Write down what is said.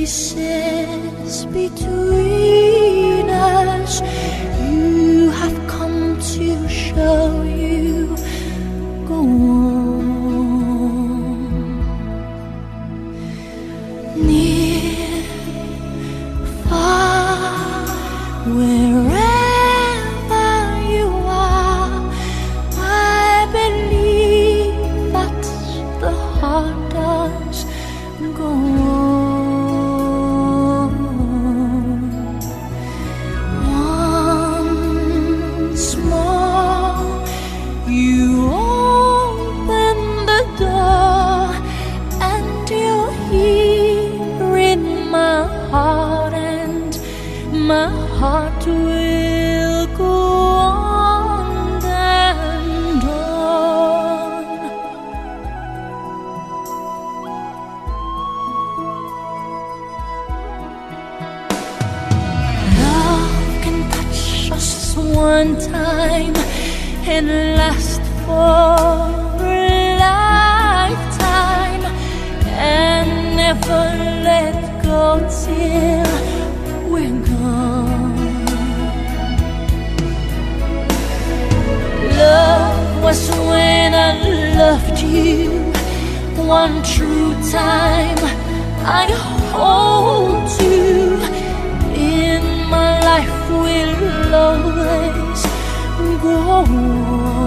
spaces between us. You have come to show you go on. Near, far, wherever you are, I believe that the heart does go on. Once more, you open the door, and you're here in my heart, and my heart will go on and on. Love can touch us one time and last for a lifetime, and never let go till we're gone. Love was when I loved you one true time. I hold you in my life, will always go on.